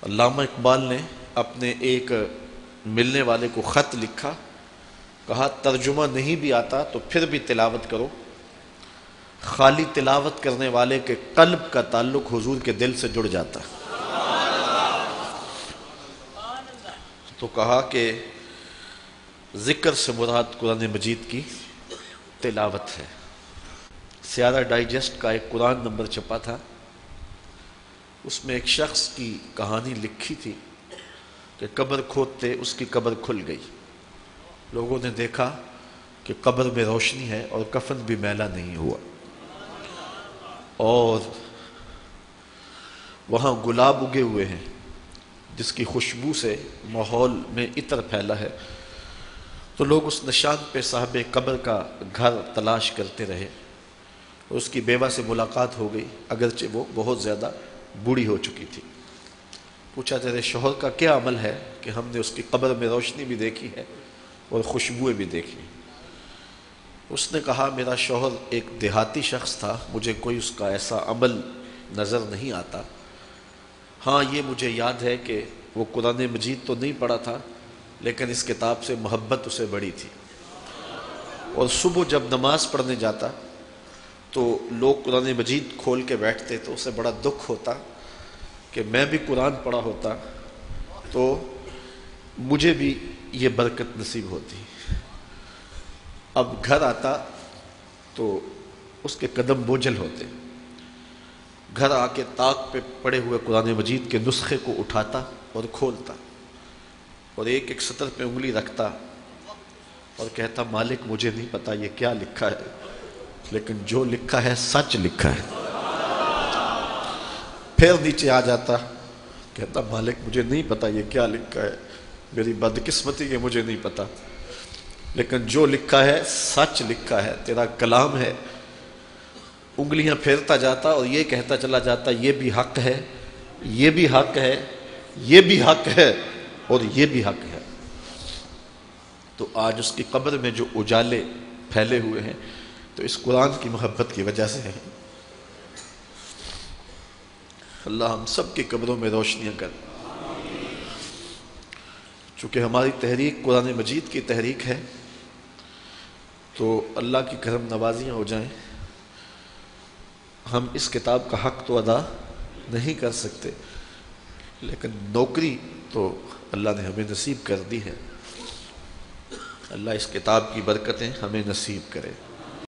علامہ اقبال نے اپنے ایک ملنے والے کو خط لکھا، کہا ترجمہ نہیں بھی آتا تو پھر بھی تلاوت کرو، خالی تلاوت کرنے والے کے قلب کا تعلق حضور کے دل سے جڑ جاتا ہے۔ تو کہا کہ ذکر سے مراد قرآن مجید کی تلاوت ہے۔ سیارہ ڈائجسٹ کا ایک قرآن نمبر چھپا تھا، اس میں ایک شخص کی کہانی لکھی تھی کہ قبر کھودتے اس کی قبر کھل گئی، لوگوں نے دیکھا کہ قبر میں روشنی ہے اور کفن بھی میلا نہیں ہوا، اور وہاں گلاب اگے ہوئے ہیں جس کی خوشبو سے ماحول میں عطر پھیلا ہے۔ تو لوگ اس نشان پہ صاحب قبر کا گھر تلاش کرتے رہے، اور اس کی بیوہ سے ملاقات ہو گئی، اگرچہ وہ بہت زیادہ بوڑھی ہو چکی تھی۔ پوچھا تیرے شوہر کا کیا عمل ہے کہ ہم نے اس کی قبر میں روشنی بھی دیکھی ہے اور خوشبوئیں بھی دیکھی؟ اس نے کہا میرا شوہر ایک دیہاتی شخص تھا، مجھے کوئی اس کا ایسا عمل نظر نہیں آتا، ہاں یہ مجھے یاد ہے کہ وہ قرآن مجید تو نہیں پڑھا تھا لیکن اس کتاب سے محبت اسے بڑی تھی، اور صبح جب نماز پڑھنے جاتا تو لوگ قرآن مجید کھول کے بیٹھتے تو اسے بڑا دکھ ہوتا کہ میں بھی قرآن پڑھا ہوتا تو مجھے بھی یہ برکت نصیب ہوتی۔ اب گھر آتا تو اس کے قدم بوجھل ہوتے، گھر آ کے طاق پہ پڑے ہوئے قرآن مجید کے نسخے کو اٹھاتا اور کھولتا، اور ایک ایک سطر پہ انگلی رکھتا اور کہتا مالک مجھے نہیں پتا یہ کیا لکھا ہے، لیکن جو لکھا ہے سچ لکھا ہے۔ پھر نیچے آ جاتا، کہتا مالک مجھے نہیں پتا یہ کیا لکھا ہے، میری بدقسمتی کہ مجھے نہیں پتا، لیکن جو لکھا ہے سچ لکھا ہے، تیرا کلام ہے۔ انگلیاں پھیرتا جاتا اور یہ کہتا چلا جاتا یہ بھی حق ہے، یہ بھی حق ہے، یہ بھی حق ہے، اور یہ بھی حق ہے۔ تو آج اس کی قبر میں جو اجالے پھیلے ہوئے ہیں تو اس قرآن کی محبت کی وجہ سے ہے۔ اللہ ہم سب کی قبروں میں روشنیاں کر۔ چونکہ ہماری تحریک قرآن مجید کی تحریک ہے تو اللہ کی کرم نوازیاں ہو جائیں۔ ہم اس کتاب کا حق تو ادا نہیں کر سکتے، لیکن نوکری تو اللہ نے ہمیں نصیب کر دی ہے۔ اللہ اس کتاب کی برکتیں ہمیں نصیب کرے۔